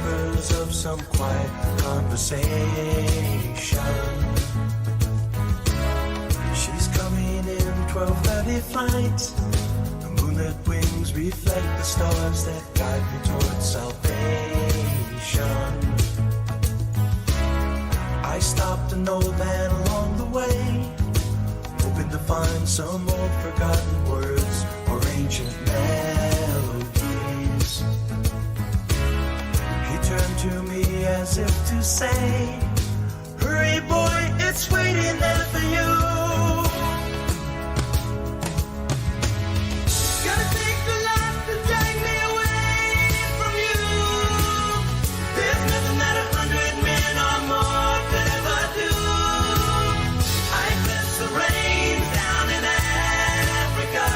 whispers of some quiet conversation. She's coming in 12:30 flight. The moonlit wings reflect the stars that guide me towards salvation. I stopped an old man along the way, hoping to find some old forgotten words or ancient melodies. He turned to me as if to say, "Hurry boy, it's waiting there for you." Gotta take the life to drag me away from you. There's nothing that 100 men or more could ever do. I miss the rain down in Africa.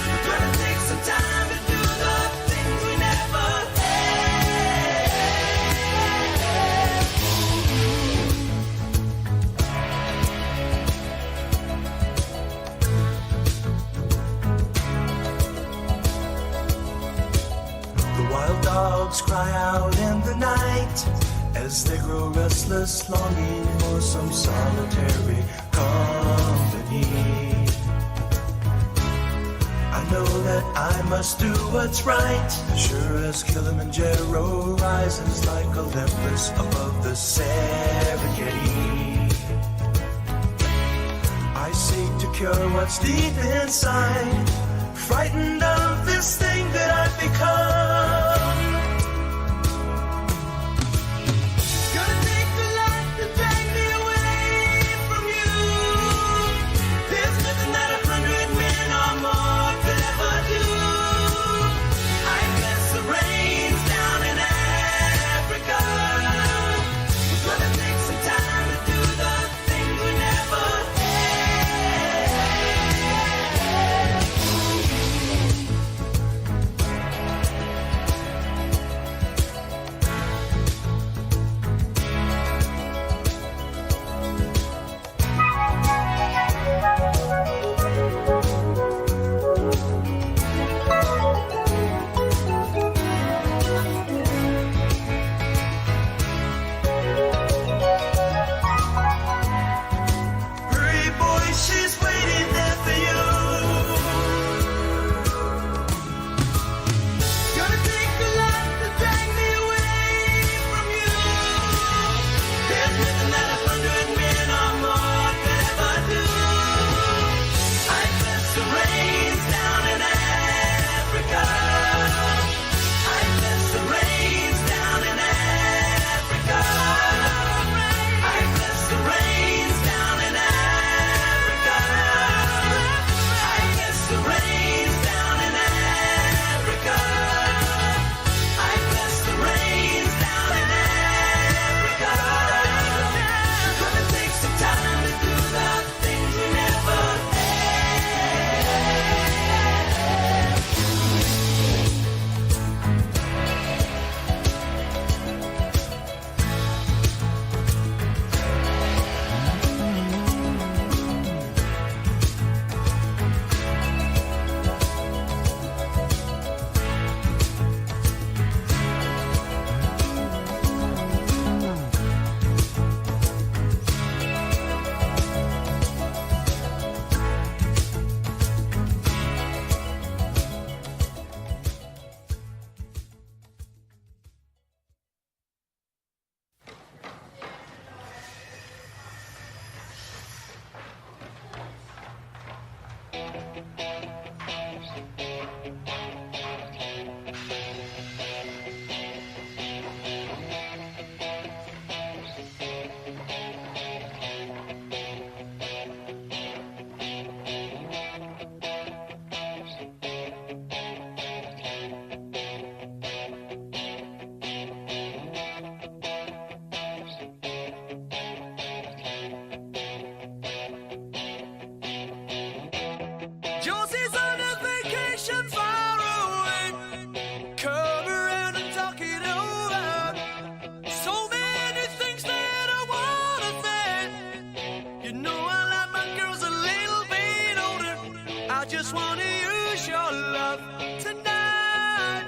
We're gonna take some time to do the things we never had. The wild dogs cry out in the night as they grow restless, longing for some solitary company. I know that I must do what's right, sure as Kilimanjaro rises like Olympus above the Serengeti. I seek to cure what's deep inside, frightened of this thing that I've become. Gonna take the life to drag me away from you. There's nothing that 100 men or more could ever do. I miss the rains down in Africa. We're gonna take some time to do the things we never had. Hurry boy, she's waiting there for you. Gonna take the life to drag me away from you. There's nothing that 100 men or more could ever do. I miss the rains down in Africa. I miss the rains down in Africa. I miss the rains down in Africa. I miss the rains down in Africa. I miss the rains down in Africa. We're gonna take some time to do the things we never had. Josie's on a vacation far away. Come around and talk it over. So many things that I wanna say. You know I like my girls a little bit older. I just wanna use your love tonight.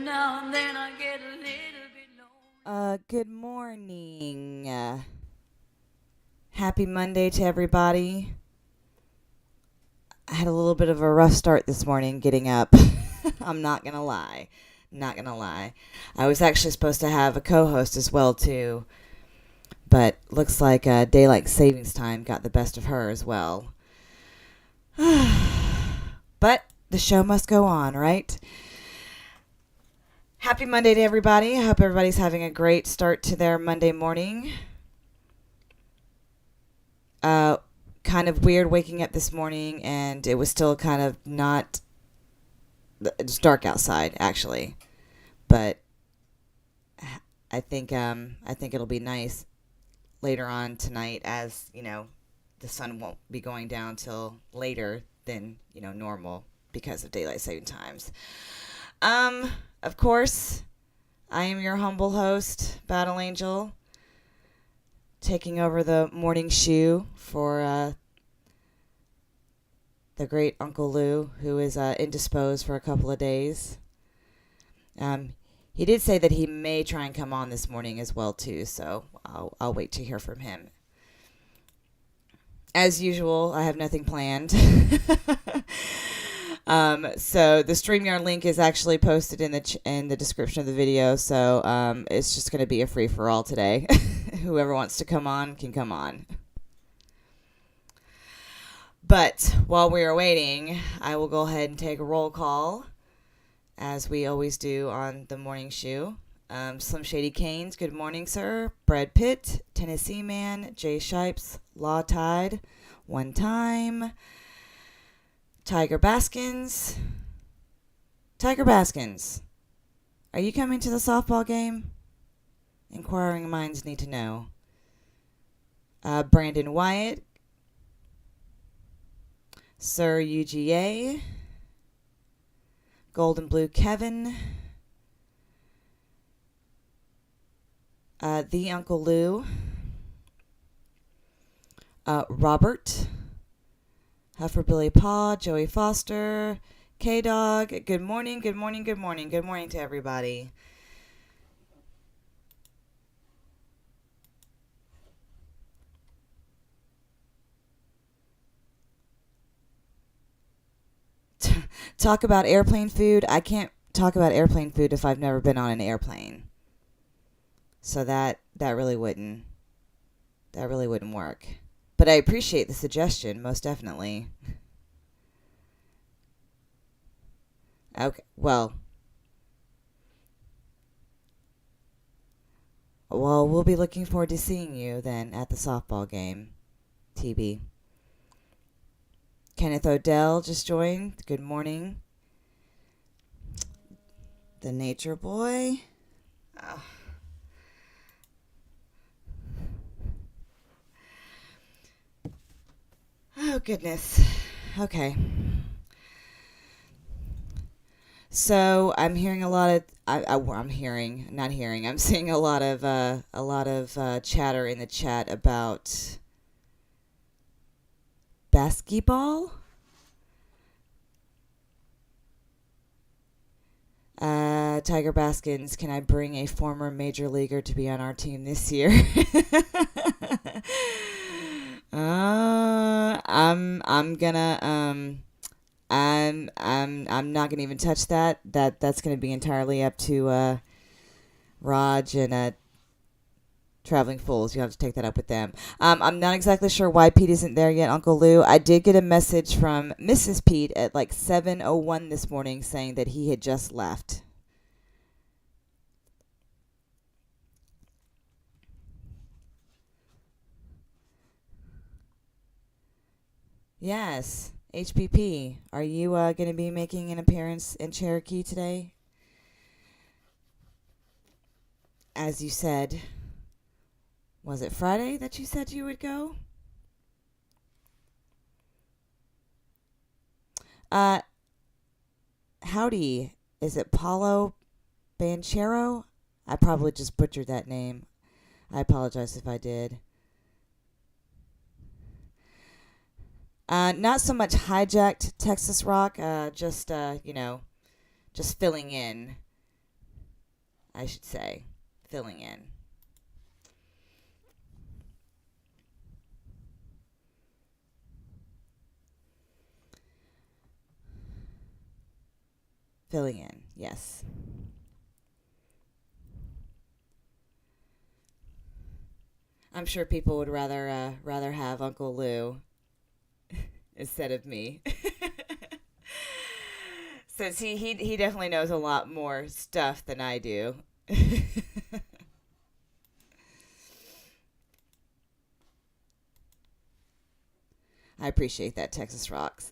now and then I get a little bit lonely. Good morning. Happy Monday to everybody. I had a little bit of a rough start this morning getting up. I'm not gonna lie. I was actually supposed to have a co-host as well too, but looks like daylight savings time got the best of her as well. But the show must go on, right? Happy Monday to everybody. I hope everybody's having a great start to their Monday morning. Kind of weird waking up this morning, and it was still kind of not. It's dark outside, actually, but I think it'll be nice later on tonight, as you know, the sun won't be going down till later than normal because of daylight saving times. Of course, I am your humble host, Battle Angel, taking over the morning shoe for the great Uncle Lou, who is indisposed for a couple of days. He did say that he may try and come on this morning as well too, so I'll wait to hear from him. As usual, I have nothing planned. So the StreamYard link is actually posted in the description of the video, so it's just going to be a free-for-all today. Whoever wants to come on can come on. But while we are waiting, I will go ahead and take a roll call, as we always do on the morning shoe. Slim Shady Canes, good morning, sir. Brad Pitt, Tennessee Man, Jay Shipes, Law Tide, One Time, Tiger Baskins. Tiger Baskins, are you coming to the softball game? Inquiring minds need to know. Brandon Wyatt, Sir UGA, Golden Blue Kevin, the Uncle Lou, Robert, Huffer Billy Paw, Joey Foster, K-Dog. Good morning to everybody. Talk about airplane food. I can't talk about airplane food if I've never been on an airplane. So that really wouldn't work. But I appreciate the suggestion, most definitely. Okay, well, we'll be looking forward to seeing you then at the softball game, TB. Kenneth Odell just joined. Good morning. The Nature Boy. Oh, goodness. Okay. So I'm hearing a lot of. I'm seeing a lot of chatter in the chat about basketball. Tiger Baskins, can I bring a former major leaguer to be on our team this year? I'm not gonna even touch that. That's gonna be entirely up to Raj and Traveling Fools. You have to take that up with them. I'm not exactly sure why Pete isn't there yet, Uncle Lou. I did get a message from Mrs. Pete at like 7:01 this morning saying that he had just left. Yes, HPP. Are you going to be making an appearance in Cherokee today? As you said, was it Friday that you said you would go? Howdy. Is it Paulo Banchero? I probably just butchered that name. I apologize if I did. Not so much hijacked Texas rock, just filling in I should say. Filling in. Filling in, yes. I'm sure people would rather have Uncle Lou instead of me. Since he definitely knows a lot more stuff than I do. I appreciate that, Texas Rocks.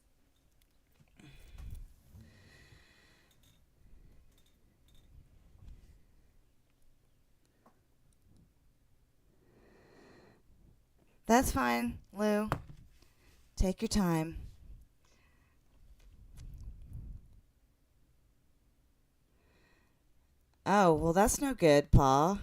That's fine, Lou. Take your time. Oh, well, that's no good, Pa.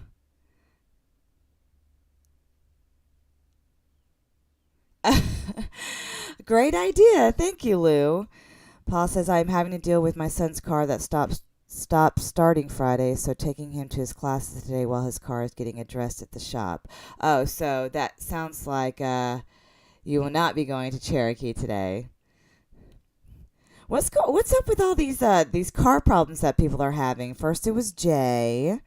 Great idea. Thank you, Lou. Pa says I'm having to deal with my son's car that stopped starting Friday, so taking him to his classes today while his car is getting addressed at the shop. Oh, so that sounds like you will not be going to Cherokee today. What's up with all these car problems that people are having? First it was Jay,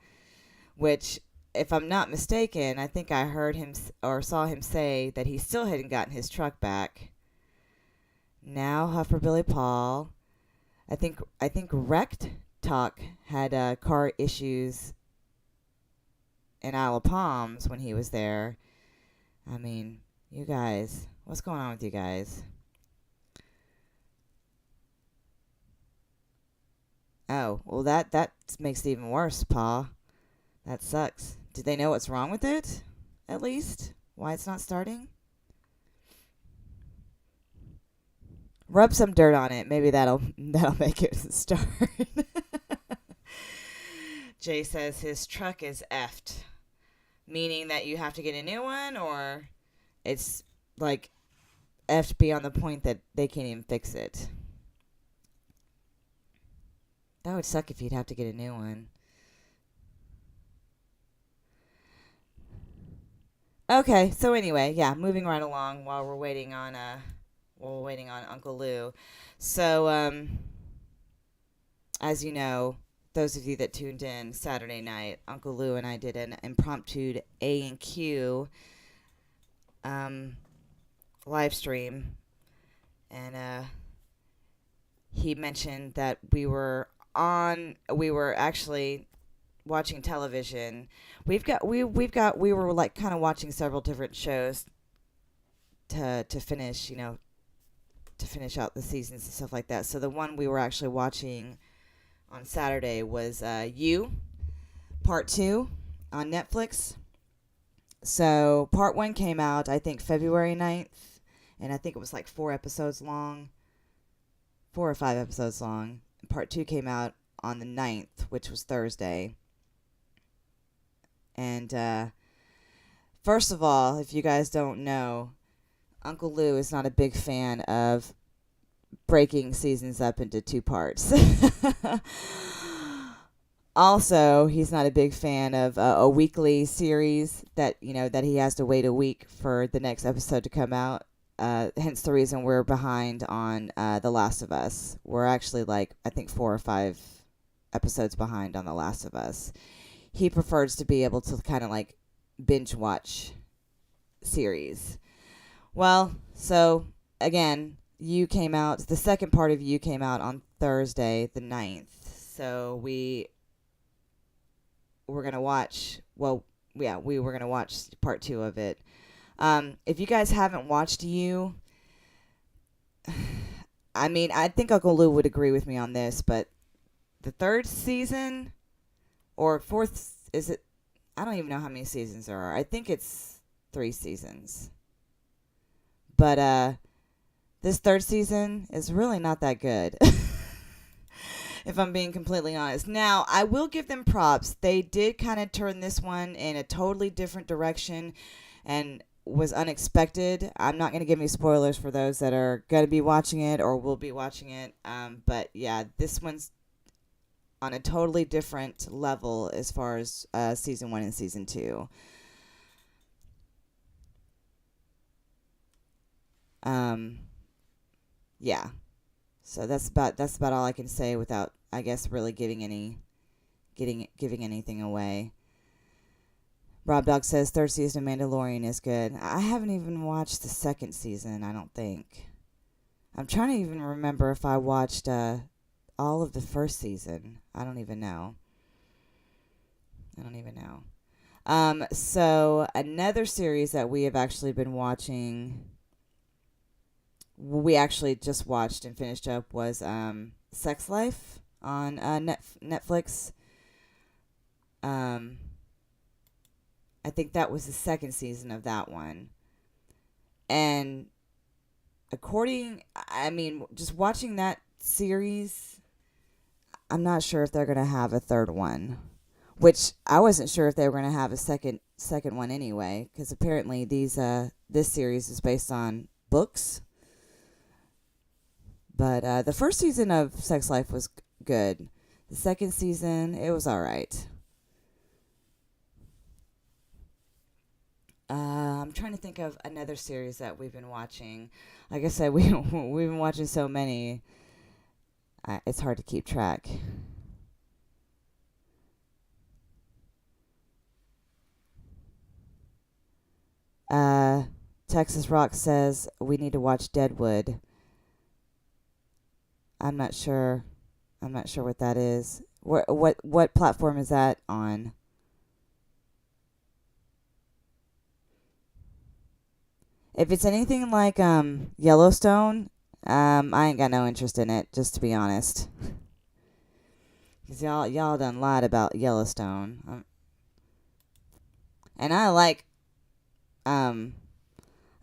which if I'm not mistaken, I think I heard him or saw him say that he still hadn't gotten his truck back. Now Hufferbilly Paul. I think Wrecked Talk had car issues in Isle of Palms when he was there. I mean, you guys, what's going on with you guys? Oh, well that makes it even worse, Pa. That sucks. Do they know what's wrong with it? At least? Why it's not starting? Rub some dirt on it. Maybe that'll make it start. Jay says his truck is effed. Meaning that you have to get a new one, or it's like effed beyond the point that they can't even fix it. That would suck if you'd have to get a new one. Okay, so anyway, yeah, moving right along while we're waiting on Uncle Lou. So as you know, those of you that tuned in Saturday night, Uncle Lou and I did an impromptu A&Q live stream, and he mentioned that we were actually watching television. We were like kind of watching several different shows to finish, to finish out the seasons and stuff like that. So the one we were actually watching on Saturday was You Part 2 on Netflix. So Part 1 came out, I think, February 9th, and I think it was like 4 or 5 episodes long. Part 2 came out on the 9th, which was Thursday. And first of all, if you guys don't know, Uncle Lou is not a big fan of breaking seasons up into 2 parts. Also, he's not a big fan of a weekly series that he has to wait a week for the next episode to come out. Hence the reason we're behind on The Last of Us. We're actually like, I think 4 or 5 episodes behind on The Last of Us. He prefers to be able to kind of like binge watch series. Well, so again, You came out, the second part of You came out on Thursday the 9th. So we were going to watch, we were going to watch part 2 of it. If you guys haven't watched You, I mean, I think Uncle Lou would agree with me on this, but the 3rd season or 4th, is it? I don't even know how many seasons there are. I think it's 3 seasons. But this 3rd season is really not that good. If I'm being completely honest. Now, I will give them props. They did kind of turn this one in a totally different direction and was unexpected. I'm not going to give any spoilers for those that are going to be watching it or will be watching it. But yeah, this one's on a totally different level as far as season 1 and season 2. Yeah. So that's about all I can say without, I guess, really giving anything away. Rob Dog says third season of Mandalorian is good. I haven't even watched the second season, I don't think. I'm trying to even remember if I watched all of the first season. I don't even know. So another series that we have actually been watching, we actually just watched and finished up, was Sex Life on Netflix. I think that was the second season of that one. And just watching that series, I'm not sure if they're going to have a third one, which I wasn't sure if they were going to have a second one anyway, because apparently this series is based on books. But the first season of Sex Life was good. The second season, it was all right. I'm trying to think of another series that we've been watching. Like I said, we've been watching so many. It's hard to keep track. Texas Rock says we need to watch Deadwood. I'm not sure what that is. What platform is that on? If it's anything like Yellowstone, I ain't got no interest in it, just to be honest. Cause y'all done lied about Yellowstone, and I like Kevin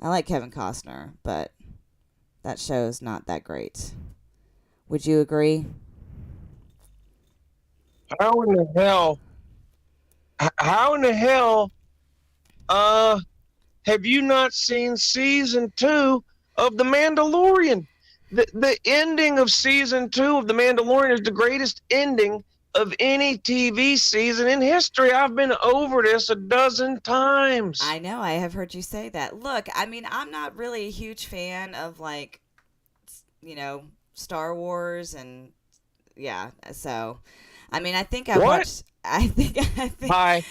Costner, but that show's not that great. Would you agree? How in the hell? How in the hell? Have you not seen season 2 of The Mandalorian? The ending of season 2 of The Mandalorian is the greatest ending of any TV season in history. I've been over this a dozen times. I know. I have heard you say that. Look, I mean, I'm not really a huge fan of, like, Star Wars and yeah. So, I mean, I think I watched. I think. Bye.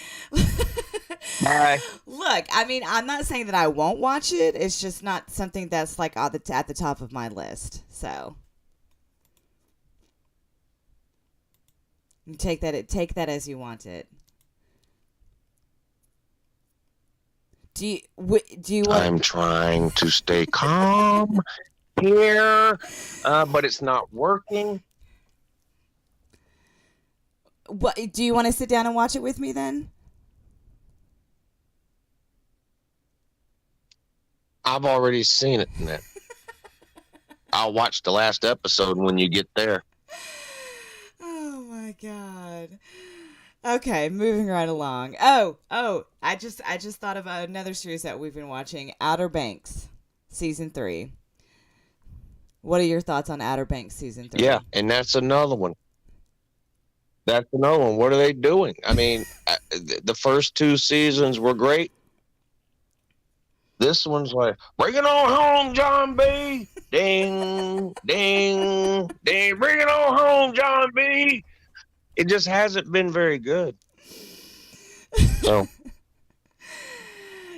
Bye. Look, I mean, I'm not saying that I won't watch it. It's just not something that's like at the top of my list. So, you take that as you want it. Do you want? I'm trying to stay calm here, but it's not working. What do you want to sit down and watch it with me then? I've already seen it, Nick. I'll watch the last episode when you get there. Oh my god. Okay, moving right along. Oh, I just thought of another series that we've been watching, Outer Banks, season 3. What are your thoughts on Outer Banks season 3? Yeah, and that's another one. What are they doing? I mean, the first 2 seasons were great. This one's like, bring it on home, John B. Ding, ding, ding. Bring it on home, John B. It just hasn't been very good. So.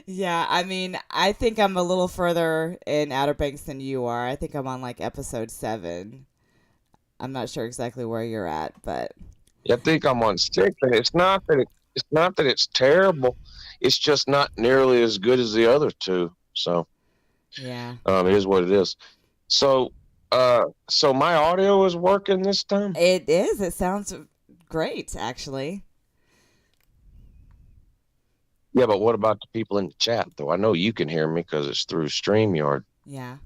Yeah, I mean, I think I'm a little further in Outer Banks than you are. I think I'm on like episode 7. I'm not sure exactly where you're at, but I think I'm on 6, and it's not that it's terrible. It's just not nearly as good as the other 2. So, yeah, it is what it is. So my audio is working this time. It is. It sounds great, actually. Yeah, but what about the people in the chat, though? I know you can hear me because it's through StreamYard. Yeah.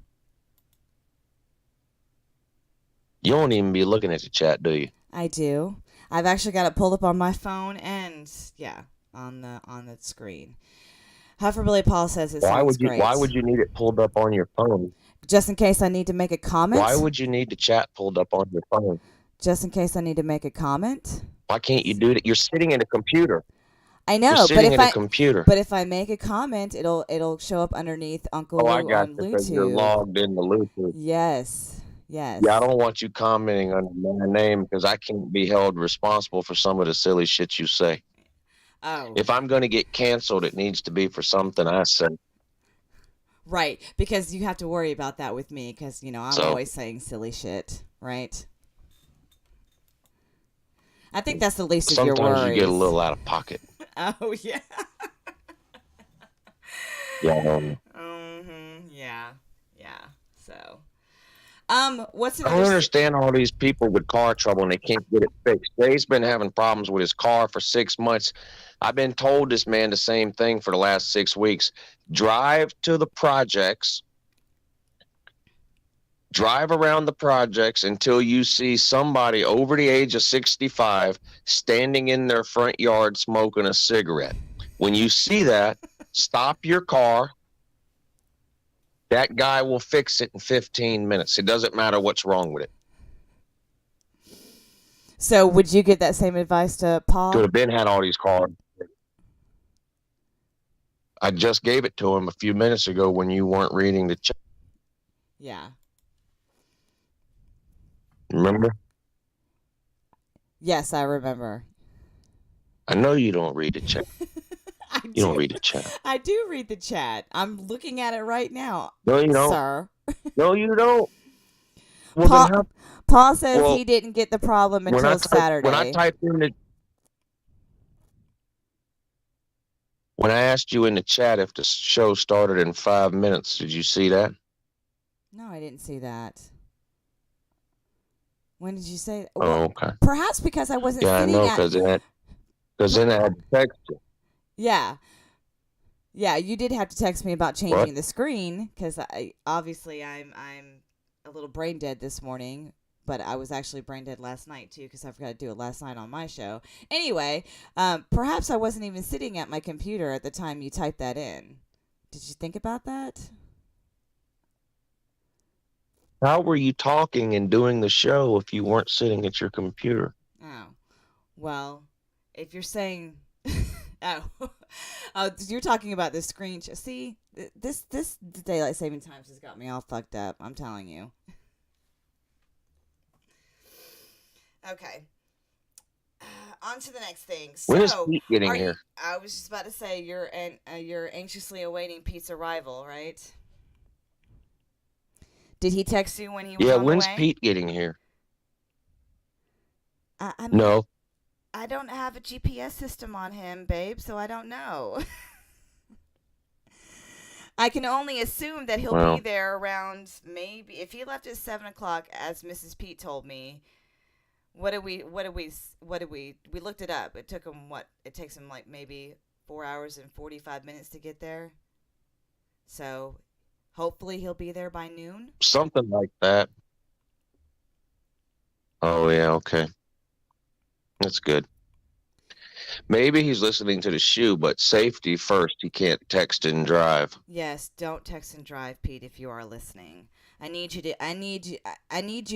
You won't even be looking at the chat, do you? I do. I've actually got it pulled up on my phone and on the screen. Hufferbilly Paul says it sounds great. Why would you need it pulled up on your phone? Just in case I need to make a comment. Why would you need the chat pulled up on your phone? Just in case I need to make a comment. Why can't you do that? You're sitting in a computer. I You're know, sitting in a computer. but if I make a comment, it'll show up underneath Uncle Oh, I Lou got on you because you're YouTube. logged into Bluetooth. Yes. Yeah, I don't want you commenting on my name because I can't be held responsible for some of the silly shit you say. Oh. If I'm going to get canceled, it needs to be for something I said. Right, because you have to worry about that with me because, I'm always saying silly shit, right? I think that's the least of your worries. Sometimes you get a little out of pocket. Oh, yeah. Yeah. Yeah. So, what's I don't understand all these people with car trouble and they can't get it fixed. Jay's been having problems with his car for 6 months. I've been told this man the same thing for the last 6 weeks. Drive to the projects. Drive around the projects until you see somebody over the age of 65 standing in their front yard smoking a cigarette. When you see that, stop your car. That guy will fix it in 15 minutes. It doesn't matter what's wrong with it. So would you give that same advice to Paul? Could have been had all these cars. I just gave it to him a few minutes ago when you weren't reading the chat. Yeah. Remember? Yes, I remember. I know you don't read the chat. You don't read the chat. I do read the chat. I'm looking at it right now. No, you don't. Sir. No, you don't. Well, Paul says he didn't get the problem until Saturday. When I typed in when I asked you in the chat if the show started in 5 minutes, did you see that? No, I didn't see that. When did you say that? Oh, okay. Perhaps because I wasn't sitting at... Yeah, I know, because then I had to text you. Yeah. Yeah, you did have to text me about changing the screen because I'm a little brain dead this morning, but I was actually brain dead last night too because I forgot to do it last night on my show. Anyway, perhaps I wasn't even sitting at my computer at the time you typed that in. Did you think about that? How were you talking and doing the show if you weren't sitting at your computer? Oh, well, if you're saying... you're talking about the screen. See, this daylight saving times has got me all fucked up. I'm telling you. Okay. On to the next thing. So, when is Pete getting here? I was just about to say you're anxiously awaiting Pete's arrival, right? Did he text you when he was on the way? Yeah, when's Pete getting here? No. I don't have a GPS system on him, babe, so I don't know. I can only assume that he'll be there around maybe if he left at 7 o'clock, as Mrs. Pete told me. We looked it up. It took him it takes him like maybe 4 hours and 45 minutes to get there. So hopefully he'll be there by noon. Something like that. Oh yeah, okay. That's good. Maybe he's listening to the shoe, but safety first. He can't text and drive. Yes, don't text and drive, Pete, if you are listening. I need you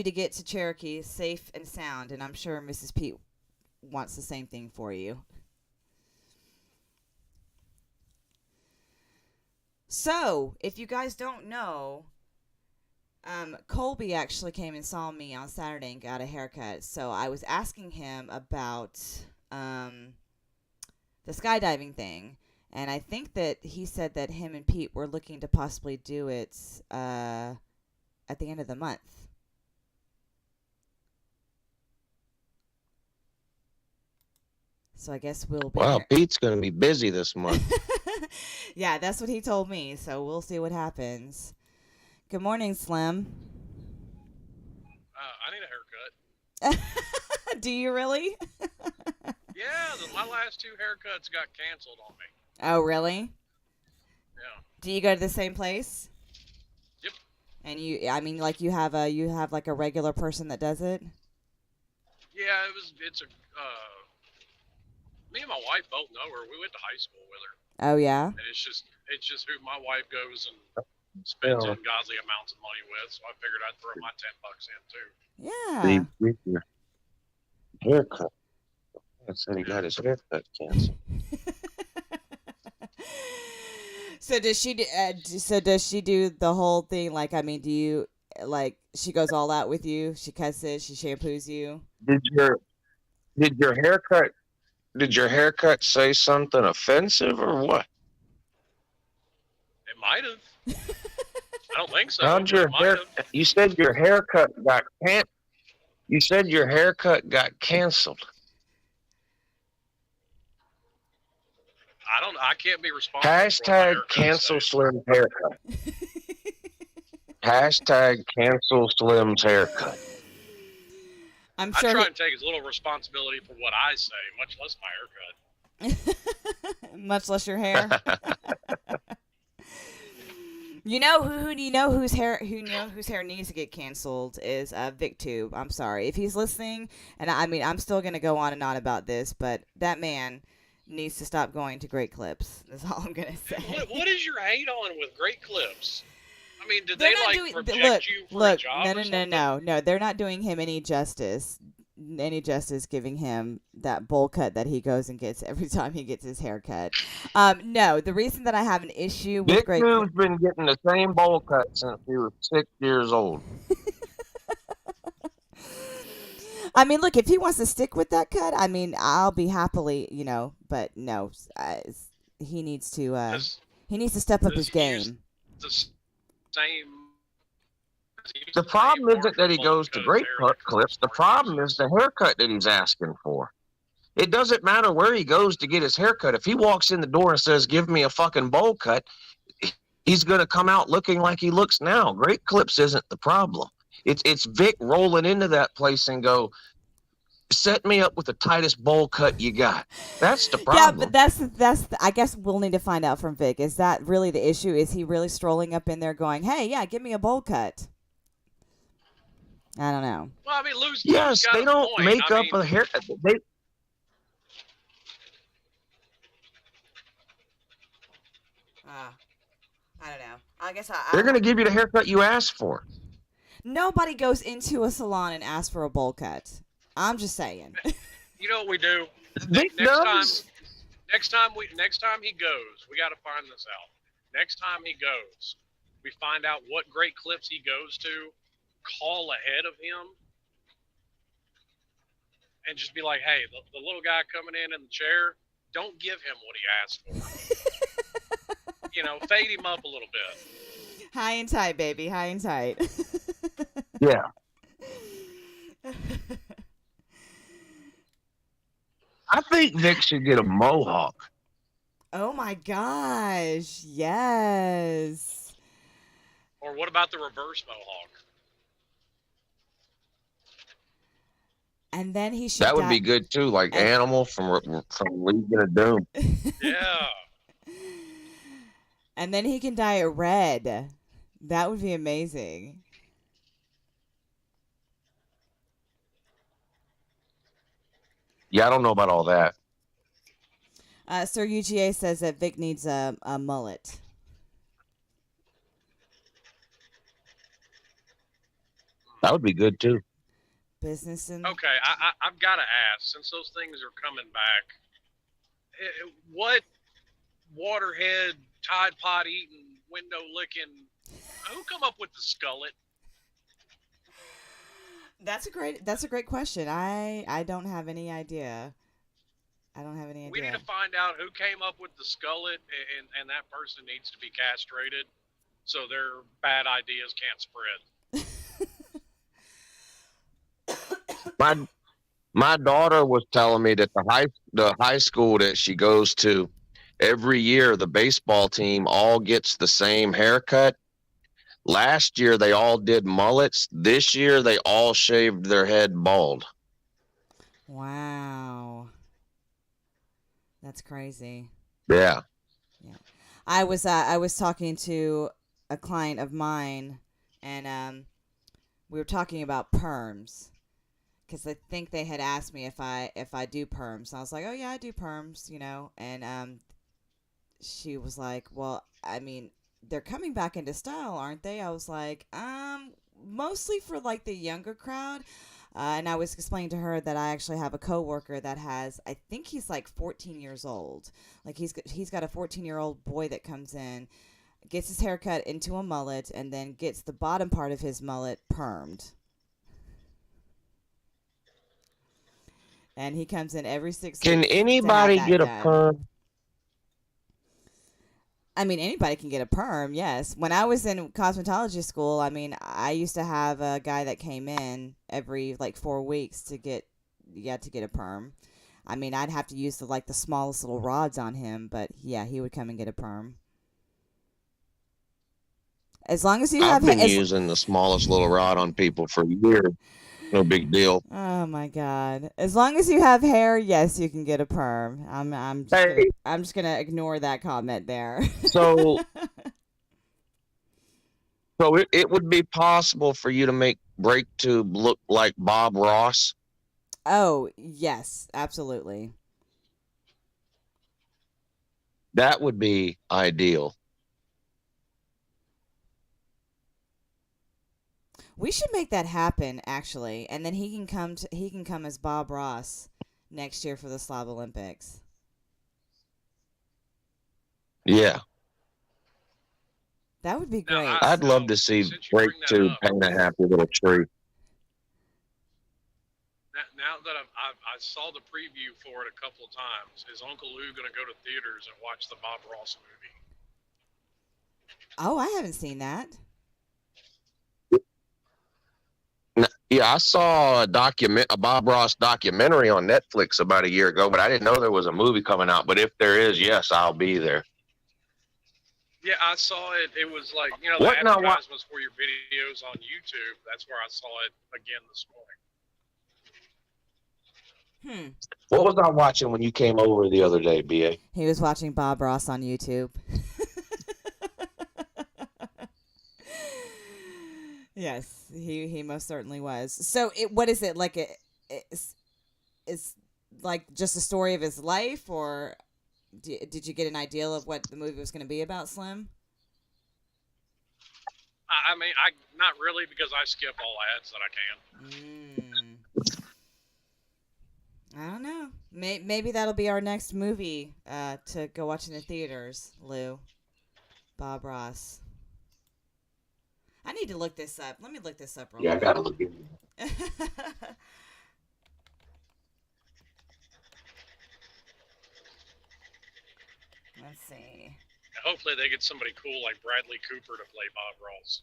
to get to Cherokee safe and sound, and I'm sure Mrs. Pete wants the same thing for you. So, if you guys don't know, Colby actually came and saw me on Saturday and got a haircut. So I was asking him about the skydiving thing. And I think that he said that him and Pete were looking to possibly do it at the end of the month. So I guess we'll be... Wow, Pete's going to be busy this month. Yeah, that's what he told me. So we'll see what happens. Good morning, Slim. I need a haircut. Do you really? Yeah, my last 2 haircuts got canceled on me. Oh, really? Yeah. Do you go to the same place? Yep. And you have like a regular person that does it? Yeah, it's me and my wife both know her. We went to high school with her. Oh, yeah? And it's just who my wife goes and spends ungodly amounts of money with, so I figured I'd throw my $10 in too. Yeah. Haircut. I said he got his haircut canceled. So does she? So does she do the whole thing? Like, I mean, do you like? She goes all out with you. She cuts it. She shampoos you. Did your did your haircut did your haircut say something offensive or what? It might have. I don't think so. How'd But your it might hair? have. You said your haircut got You said your haircut got canceled. I can't be responsible for what my Hashtag haircut cancel says. Slim's haircut. Hashtag cancel Slim's haircut. I'm I sure. try and take as little responsibility for what I say, much less my haircut. Much less your hair. You know who do you know whose hair whose hair needs to get canceled is VicTube. I'm sorry if he's listening, and I mean I'm still gonna go on and on about this, but that man needs to stop going to Great Clips. That's all I'm gonna say. What is your hate on with Great Clips? I mean, did They're they not like doing. project you for a Look, job no, or no, no, something? no. They're not doing him any justice. Any justice giving him that bowl cut that he goes and gets every time he gets his hair cut. No, the reason that I have an issue with Big Great Dude's been getting the same bowl cut since he was 6 years old. I mean, look, if he wants to stick with that cut, I mean, I'll be happily, but no, he needs to Does- step up does his he use game. the same. The problem isn't that he goes to Great Clips. The problem is the haircut that he's asking for. It doesn't matter where he goes to get his haircut. If he walks in the door and says, "Give me a fucking bowl cut," he's going to come out looking like he looks now. Great Clips isn't the problem. It's Vic rolling into that place and go, "Set me up with the tightest bowl cut you got." That's the problem. Yeah, but that's. I guess we'll need to find out from Vic. Is that really the issue? Is he really strolling up in there going, "Hey, yeah, give me a bowl cut"? I don't know. Well, I mean, Yes, they don't make up a hair. They I don't know. I guess they're going to give you the haircut you asked for. Nobody goes into a salon and asks for a bowl cut. I'm just saying. You know what we do? Vic does. Next time he goes, we got to find this out. Next time he goes, we find out what Great Clips he goes to, call ahead of him, and just be like, "Hey, the little guy coming in the chair, don't give him what he asked for." Fade him up a little bit. High and tight, baby. High and tight. Yeah. I think Vic should get a mohawk. Oh my gosh. Yes. Or what about the reverse mohawk? And then he should. That would be good too, like Animal from Legion of Doom. Yeah. And then he can dye it red. That would be amazing. Yeah, I don't know about all that. Sir UGA says that Vic needs a mullet. That would be good too. Business and Okay, I've got to ask, since those things are coming back, what waterhead, Tide Pod eating, window licking, who come up with the skullet? That's a great question. I don't have any idea. I don't have any idea. We need to find out who came up with the skullet, and that person needs to be castrated so their bad ideas can't spread. My daughter was telling me that the high school that she goes to, every year the baseball team all gets the same haircut. Last year they all did mullets. This year they all shaved their head bald. Wow. That's crazy. Yeah. Yeah. I was talking to a client of mine, and we were talking about perms, because I think they had asked me if I do perms. And I was like, "Oh yeah, I do perms," and she was like, "Well, I mean, they're coming back into style, aren't they?" I was like, mostly for like the younger crowd. And I was explaining to her that I actually have a coworker that has, I think he's like 14 years old. Like he's got a 14-year-old boy that comes in, gets his hair cut into a mullet, and then gets the bottom part of his mullet permed. And he comes in every 6 Can weeks. anybody get a perm? I mean, anybody can get a perm, yes. When I was in cosmetology school, I mean, I used to have a guy that came in every like 4 weeks to get a perm. I mean, I'd have to use the smallest little rods on him, but yeah, he would come and get a perm. As long as you have, I've been using the smallest little rod on people for years. No big deal. Oh my God! As long as you have hair, yes, you can get a perm. I'm just gonna ignore that comment there. So it would be possible for you to make brake tube look like Bob Ross. Oh yes, absolutely. That would be ideal. We should make that happen, actually, and then he can come as Bob Ross next year for the Slav Olympics. Yeah, That would be great. I'd love to see brake tube paint a happy little tree. Now that I saw the preview for it a couple of times, is Uncle Lou going to go to theaters and watch the Bob Ross movie? Oh, I haven't seen that. Yeah, I saw a Bob Ross documentary on Netflix about a year ago, but I didn't know there was a movie coming out. But if there is, yes, I'll be there. Yeah, I saw it. It was like, the advertisements for your videos on YouTube. That's where I saw it again this morning. What was I watching when you came over the other day, BA? He was watching Bob Ross on YouTube. Yes, he most certainly was. So, what is it like? It's like just a story of his life, or did you get an idea of what the movie was going to be about, Slim? I mean, not really, because I skip all ads that I can. I don't know. Maybe that'll be our next movie to go watch in the theaters, Lou. Bob Ross. I need to look this up. Let me look this up real quick. Yeah, I gotta look at it. Let's see. Hopefully they get somebody cool like Bradley Cooper to play Bob Ross.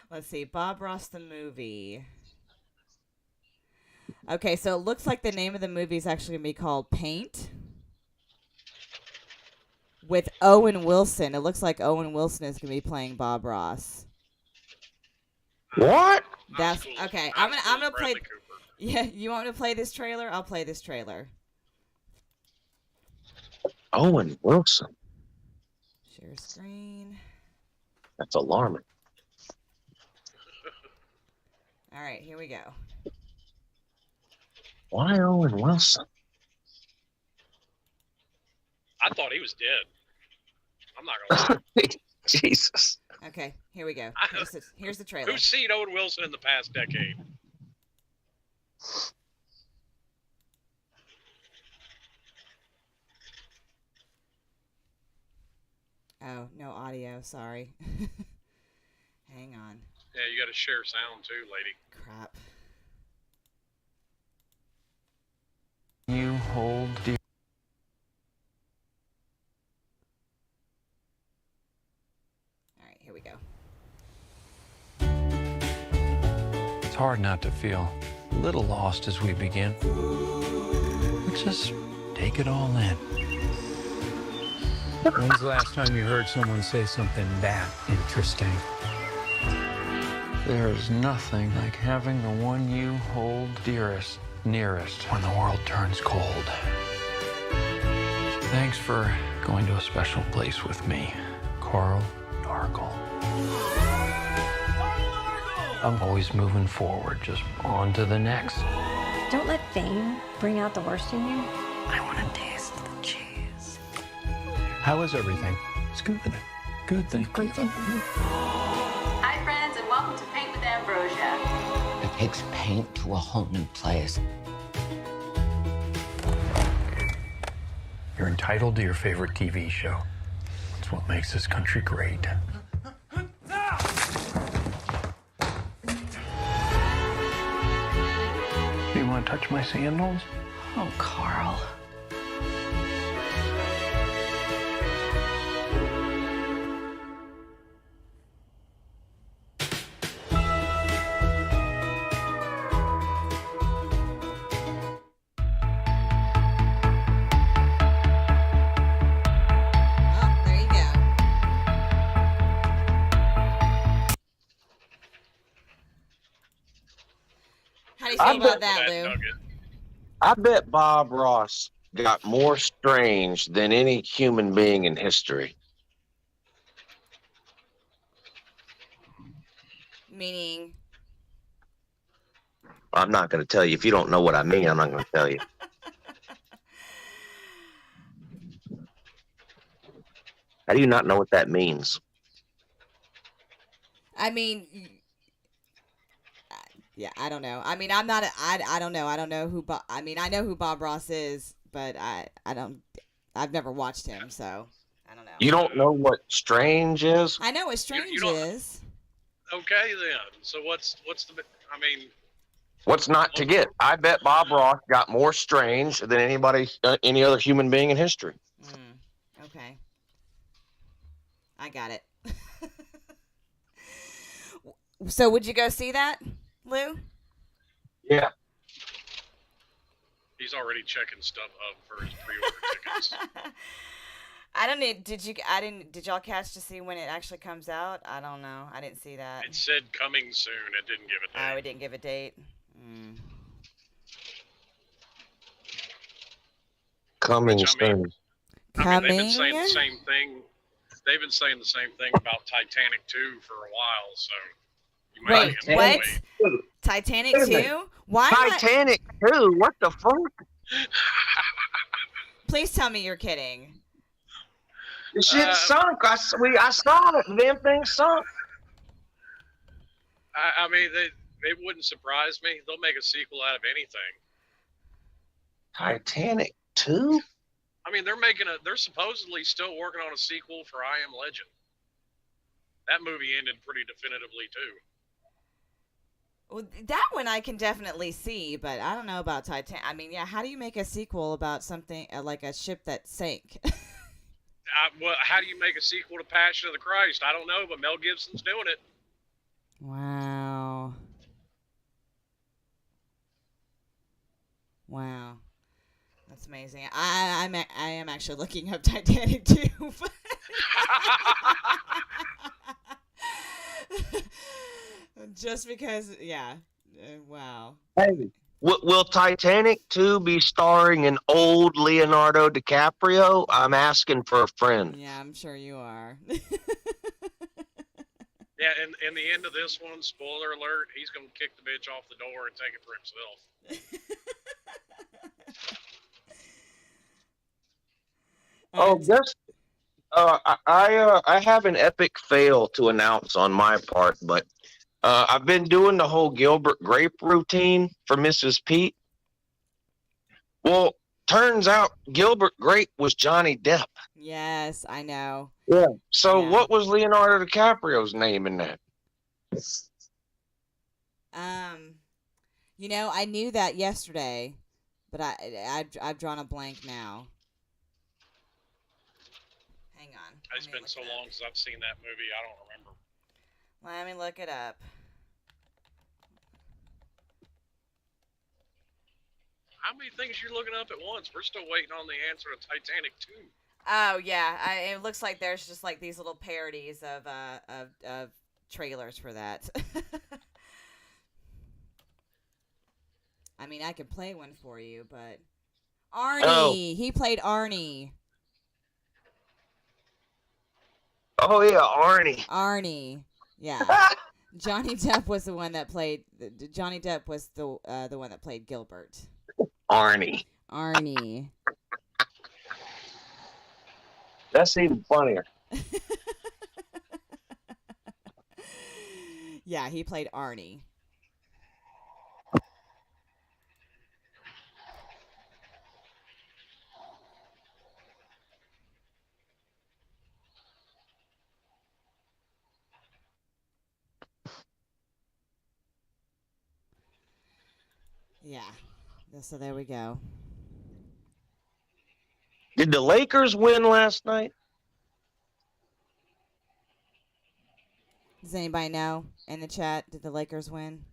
Let's see. Bob Ross the movie. Okay, so it looks like the name of the movie is actually going to be called Paint. With Owen Wilson. It looks like Owen Wilson is going to be playing Bob Ross. What? That's cool. okay. I'm gonna play. Cooper. Yeah, you want me to play this trailer? I'll play this trailer. Owen Wilson. Share screen. That's alarming. All right, here we go. Why Owen Wilson? I thought he was dead. I'm not gonna lie. Jesus. Okay, here we go. Here's the trailer. Who's seen Owen Wilson in the past decade? Oh, no audio. Sorry. Hang on. Yeah, you got to share sound too, lady. Crap. You hold dear. All right, here we go. It's hard not to feel a little lost as we begin. But just take it all in. When's the last time you heard someone say something that interesting? There's nothing like having the one you hold dearest, nearest when the world turns cold. Thanks for going to a special place with me, Carl Nargle. I'm always moving forward, just on to the next. Don't let fame bring out the worst in you. I want to taste the cheese. How is everything? It's good. Good thing. Great thing. Hi, friends, and welcome to Paint with Ed. ambrosia. It takes paint to a whole new place. You're entitled to your favorite TV show. It's what makes this country great. Do you want to touch my sandals? Oh, Carl. Oh, there you go. How do you feel I about bet that, That Lou? nugget. I bet Bob Ross got more strange than any human being in history. Meaning, I'm not going to tell you. If you don't know what I mean, I'm not going to tell you. How do you not know what that means? I mean, yeah, I don't know. I mean, I'm not. I don't know. I don't know who. I mean, I know who Bob Ross is, but I don't. I've never watched him, so I don't know. You don't know what strange is? I know what strange don't- is. Okay, then. So what's the? I mean, What's not to get? I bet Bob Ross got more strange than any other human being in history. Okay, I got it. So, would you go see that, Lou? Yeah. he's already checking stuff up for his pre-order tickets. I don't need. Did you? I didn't. Did y'all catch to see when it actually comes out? I don't know. I didn't see that. It said coming soon. It didn't give a date. Oh, it didn't give a date. Coming Which, I mean, soon. Coming. they've been saying the same thing. They've been saying the same thing about Titanic 2 for a while, so you might Wait, be able what? to wait. Titanic Wait a minute. 2? Why? am I- Titanic 2? What the fuck? Please tell me you're kidding. The shit sunk. I saw it. The damn thing sunk. I mean, it wouldn't surprise me. They'll make a sequel out of anything. Titanic 2? I mean, they're supposedly still working on a sequel for I Am Legend. That movie ended pretty definitively too. Well, that one I can definitely see, but I don't know about Titanic. I mean, yeah, how do you make a sequel about something like a ship that sank? Well, how do you make a sequel to Passion of the Christ? I don't know, but Mel Gibson's doing it. Wow. Wow. That's amazing. I am actually looking up Titanic 2. Just because, yeah. Wow. Hey, will Titanic 2 be starring an old Leonardo DiCaprio? I'm asking for a friend. Yeah, I'm sure you are. Yeah, and in the end of this one, spoiler alert, he's going to kick the bitch off the door and take it for himself. Oh, just I have an epic fail to announce on my part, but I've been doing the whole Gilbert Grape routine for Mrs. Pete. Well, turns out Gilbert Grape was Johnny Depp. Yes, I know. Yeah. So Yeah. what was Leonardo DiCaprio's name in that? You know, I knew that yesterday, but I've drawn a blank now. Hang on. It's been so long since I've seen that movie, I don't remember. Let me look it up. How many things you looking up at once? We're still waiting on the answer to Titanic 2. Oh yeah, it looks like there's just like these little parodies of trailers for that. I mean, I could play one for you, but Arnie, Oh. he played Arnie. Oh yeah, Arnie. Arnie, yeah. Johnny Depp was the one that played. Johnny Depp was the one that played Gilbert. Arnie. Arnie. That's even funnier. Yeah, he played Arnie. Yeah. So there we go. Did the Lakers win last night? Does anybody know in the chat? Did the Lakers win?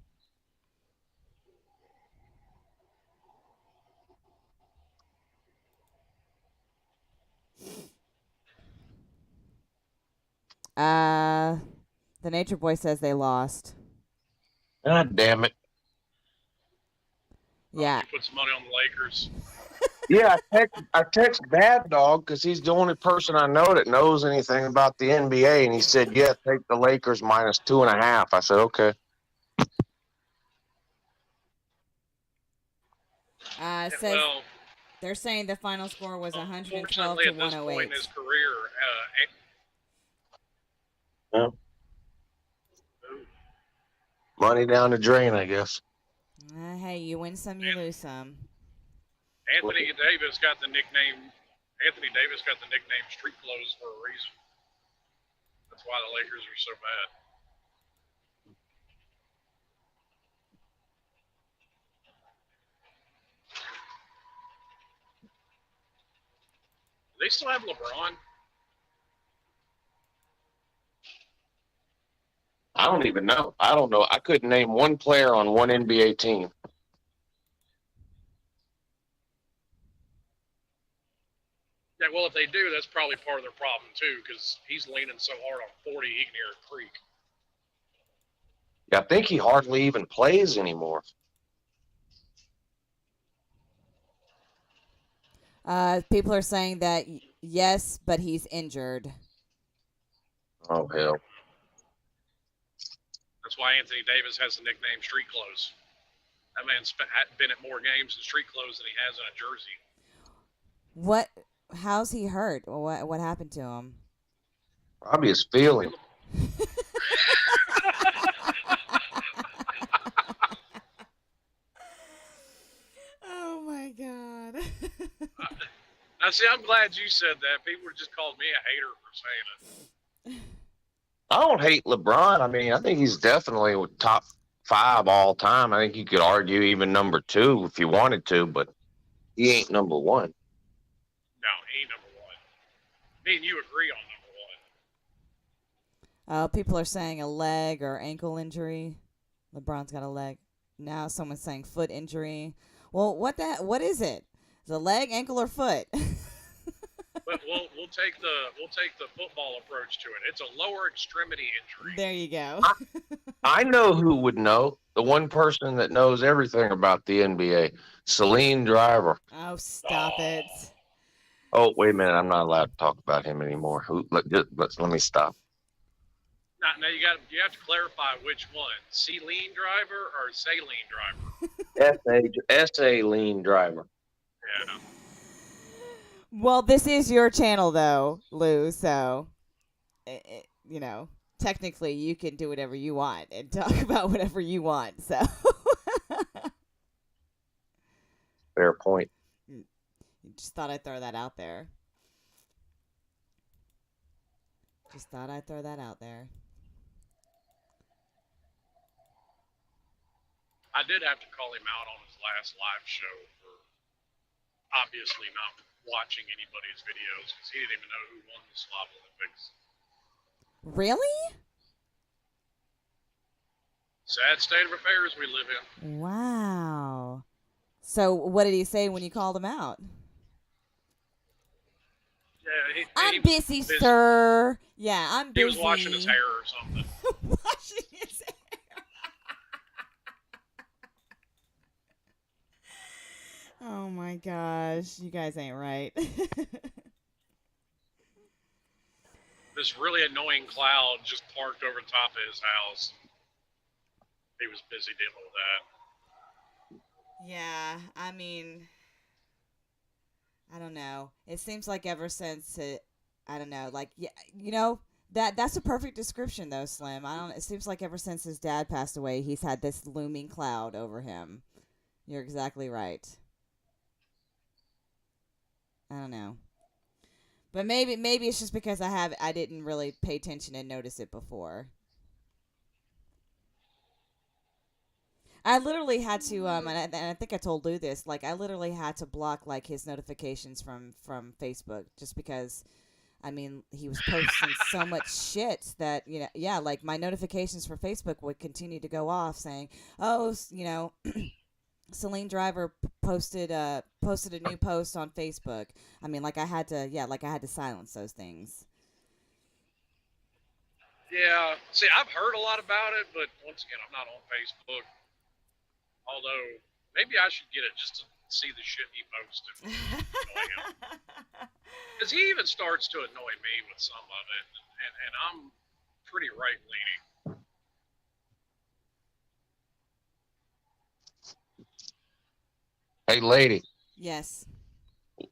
Uh, the Nature Boy says they lost. God damn it. Yeah. You put some money on the Lakers. Yeah, I text Bad Dog because he's the only person I know that knows anything about the NBA, and he said, "Yeah, take the Lakers minus 2.5." I said, "Okay." Says Well, they're saying the final score was 112 unfortunately, to at this point 108. in his career, Yeah. Money down the drain, I guess. Hey, you win some, you lose some. Anthony Davis got the nickname Street Clothes for a reason. That's why the Lakers are so bad. Do they still have LeBron? I don't even know. I don't know. I couldn't name one player on one NBA team. Yeah, well, if they do, that's probably part of their problem, too, because he's leaning so hard on 40, he can hear a creak. Yeah, I think he hardly even plays anymore. People are saying that yes, but he's injured. Oh, hell. That's why Anthony Davis has the nickname Street Clothes. That man's been at more games in street clothes than he has in a jersey. What? How's he hurt? What happened to him? Probably his feeling. Oh my god. Now, see, I'm glad you said that. People would just called me a hater for saying it. I don't hate LeBron. I mean, I think he's definitely top 5 all time. I think you could argue even number 2 if you wanted to, but he ain't number 1. No, he ain't number 1. Me and you agree on number 1. People are saying a leg or ankle injury. LeBron's got a leg. Now someone's saying foot injury. Well, what is it? Is it a leg, ankle, or foot? But we'll take the football approach to it. It's a lower extremity injury. There you go. I know who would know. The one person that knows everything about the NBA, Celine Driver. Oh, stop it. Oh, wait a minute. I'm not allowed to talk about him anymore. Let me stop. Now you have to clarify which one: Celine Driver or Saline Driver. S.A. Lean Driver. Yeah. Well, this is your channel, though, Lou, so, technically you can do whatever you want and talk about whatever you want, so. Fair point. Just thought I'd throw that out there. Just thought I'd throw that out there. I did have to call him out on his last live show for obviously not watching anybody's videos because he didn't even know who won the Slav Olympics. Really? Sad state of affairs we live in. Wow. So what did he say when you called him out? Yeah, I'm busy, sir. Yeah, I'm busy. He was washing his hair or something. Washing his hair. Oh my gosh, you guys ain't right. This really annoying cloud just parked over top of his house. He was busy dealing with that. Yeah, I mean, I don't know. It seems like ever since I don't know, like, yeah, That's a perfect description, though, Slim. I don't. It seems like ever since his dad passed away, he's had this looming cloud over him. You're exactly right. I don't know, but maybe it's just because I didn't really pay attention and notice it before. I literally had to and I think I told Lou this. Like, I literally had to block like his notifications from Facebook just because. I mean, he was posting so much shit that, yeah, like my notifications for Facebook would continue to go off saying, "Oh, Celine Driver posted a new post on Facebook." I mean, like I had to silence those things. Yeah. See, I've heard a lot about it, but once again, I'm not on Facebook. Although maybe I should get it just to see the shit he posted. Because he even starts to annoy me with some of it, and I'm pretty right leaning. Hey, lady, Yes.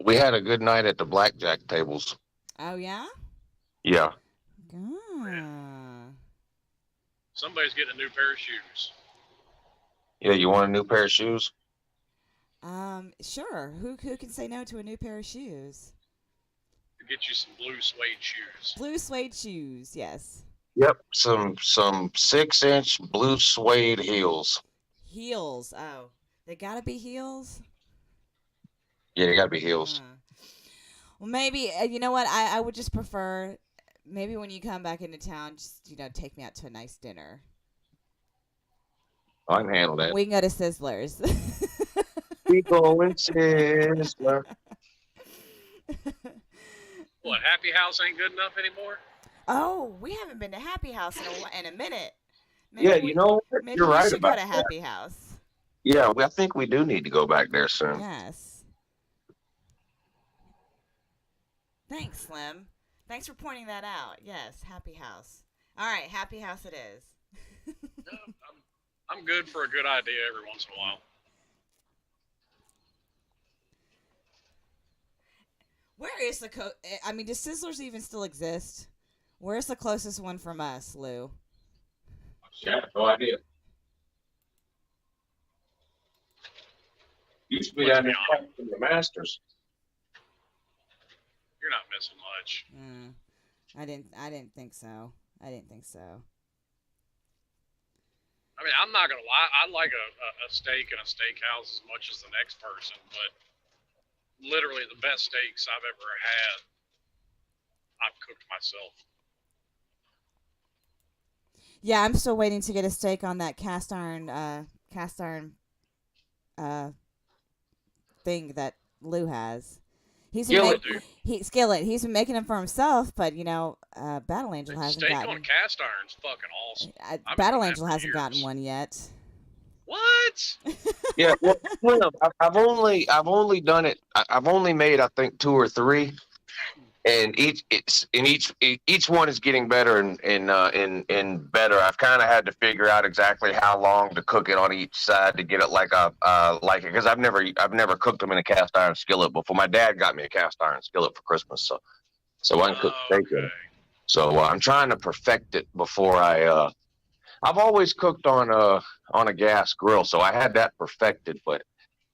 we had a good night at the blackjack tables. Oh yeah. Yeah. Ah. Somebody's getting a new pair of shoes. Yeah, you want a new pair of shoes? Sure. Who can say no to a new pair of shoes? To get you some blue suede shoes. Blue suede shoes. Yes. Yep. Some 6-inch blue suede heels. Heels. Oh, they gotta be heels. Yeah, they gotta be heels. Well, maybe you know what? I would just prefer maybe when you come back into town, just take me out to a nice dinner. I can handle that. We can go to Sizzlers. We going Sizzler. What, Happy House ain't good enough anymore? Oh, we haven't been to Happy House in a minute. Yeah, you know what? Maybe You're we right should go about to that. Happy House. Yeah, I think we do need to go back there soon. Yes. Thanks, Slim. Thanks for pointing that out. Yes, Happy House. All right, Happy House it is. No, I'm good for a good idea every once in a while. Where is the I mean, does Sizzlers even still exist? Where's the closest one from us, Lou? Yeah, no idea. Used to be down there from the Masters. You're not missing much. I didn't think so. I didn't think so. I mean, I'm not gonna lie. I like a steak in a steakhouse as much as the next person, but literally the best steaks I've ever had, I've cooked myself. Yeah, I'm still waiting to get a steak on that cast iron thing that Lou has. Skillet. Skillet. He's been making them for himself, but Battle Angel hasn't Steak gotten. on cast iron's fucking awesome. Battle Angel hasn't gotten one yet. What? Yeah, well, I've only done it. I've only made, I think, 2 or 3, and each one is getting better and better. I've kind of had to figure out exactly how long to cook it on each side to get it like it, because I've never cooked them in a cast iron skillet before. My dad got me a cast iron skillet for Christmas, so I can cook steak in it. So I'm trying to perfect it before I've always cooked on a gas grill, so I had that perfected, but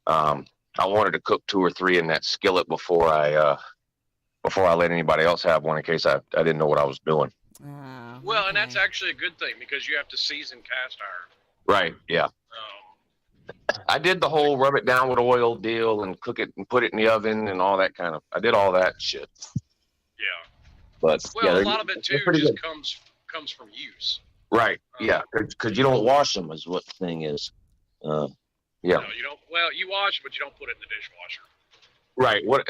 I wanted to cook 2 or 3 in that skillet before I let anybody else have one in case I didn't know what I was doing. Well, and that's actually a good thing because you have to season cast iron. Right, yeah. I did the whole rub it down with oil deal and cook it and put it in the oven and all that kind of. I did all that shit. Yeah. But well, yeah, a lot of it too just comes from use. Right. Yeah, because you don't wash them, is what the thing is. Yeah. No, you don't. Well, you wash, but you don't put it in the dishwasher. Right. What?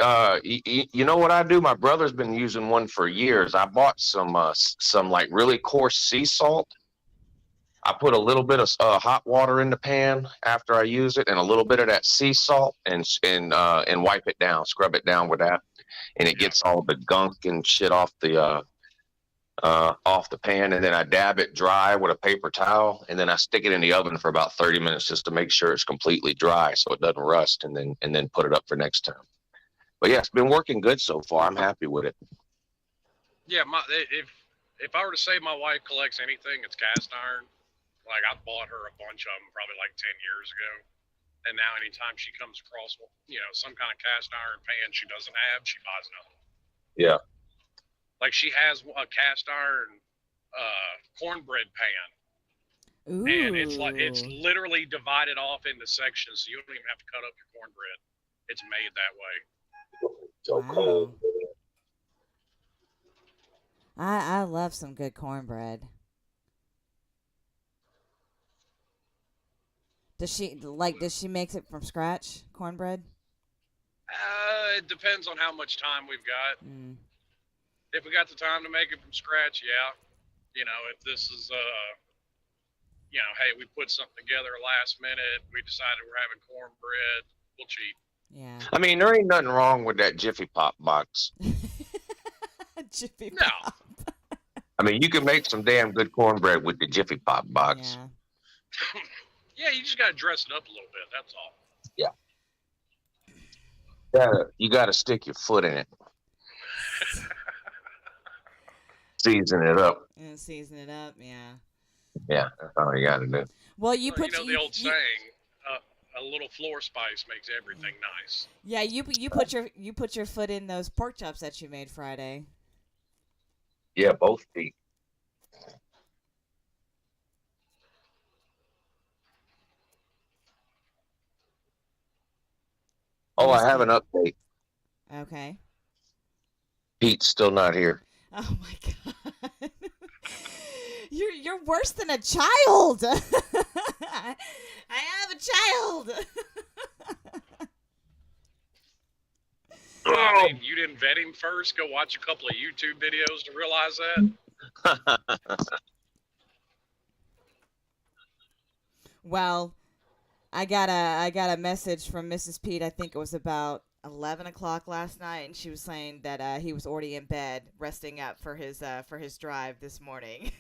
You know what I do? My brother's been using one for years. I bought some like really coarse sea salt. I put a little bit of hot water in the pan after I use it, and a little bit of that sea salt, and wipe it down, scrub it down with that, and it gets all the gunk and shit off the pan, and then I dab it dry with a paper towel, and then I stick it in the oven for about 30 minutes just to make sure it's completely dry so it doesn't rust, and then put it up for next time. But yeah, it's been working good so far. I'm happy with it. Yeah, if I were to say my wife collects anything, it's cast iron. Like I bought her a bunch of them probably like 10 years ago, and now anytime she comes across, some kind of cast iron pan she doesn't have, she buys another one. Yeah. Like she has a cast iron cornbread pan, Ooh. and it's literally divided off into sections, so you don't even have to cut up your cornbread. It's made that way. So Wow. cold. I love some good cornbread. Does she make it from scratch, cornbread? It depends on how much time we've got. Mm. If we got the time to make it from scratch, yeah. If this is hey, we put something together last minute, we decided we're having cornbread, we'll cheat. Yeah. I mean, there ain't nothing wrong with that Jiffy Pop box. Jiffy No. Pop. I mean, you can make some damn good cornbread with the Jiffy Pop box. Yeah. Yeah, you just got to dress it up a little bit, that's all. You gotta stick your foot in it. Season it up. And season it up, yeah. Yeah, that's all you gotta do. Well, you Well, put the old saying, a little floor spice makes everything nice. Yeah, you put your foot in those pork chops that you made Friday. Yeah, both feet. Oh, I have an update. Okay. Pete's still not here. Oh my god. You're worse than a child. I have a child. I mean, you didn't vet him first? Go watch a couple of YouTube videos to realize that? Well, I got a message from Mrs. Pete. I think it was about 11 o'clock last night, and she was saying that he was already in bed, resting up for his drive this morning.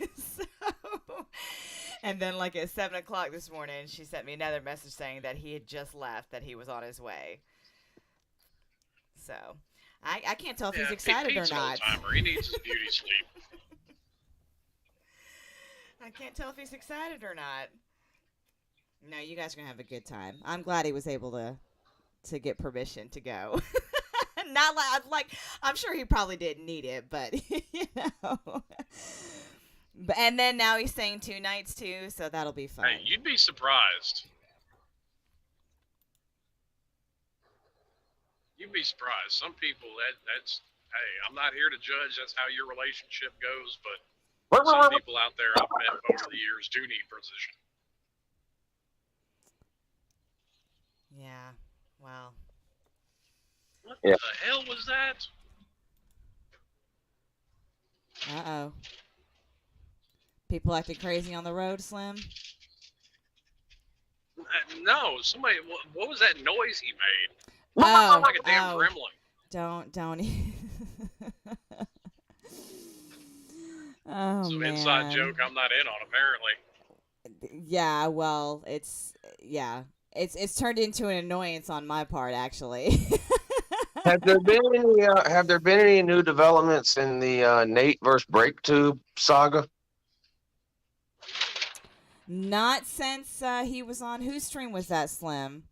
And then, like at 7 o'clock this morning, she sent me another message saying that he had just left, that he was on his way. So, I can't tell if he's excited Pete's or not. An old-timer. He needs his beauty sleep. I can't tell if he's excited or not. No, you guys are gonna have a good time. I'm glad he was able to get permission to go. Not like I'm sure he probably didn't need it, but and then now he's staying 2 nights too, so that'll be fun. Hey, you'd be surprised. You'd be surprised. Some people that's hey, I'm not here to judge. That's how your relationship goes, but some people out there I've met over the years do need precision. Yeah. Wow. What the hell was that? Uh-oh. People acting crazy on the road, Slim? No, somebody. What was that noise he made? Oh, Like a damn gremlin. Don't. Oh, Some man. inside joke I'm not in on, apparently. Yeah, well, it's turned into an annoyance on my part, actually. Have there been any new developments in the Nate versus BreakTube saga? Not since he was on. Whose stream was that, Slim?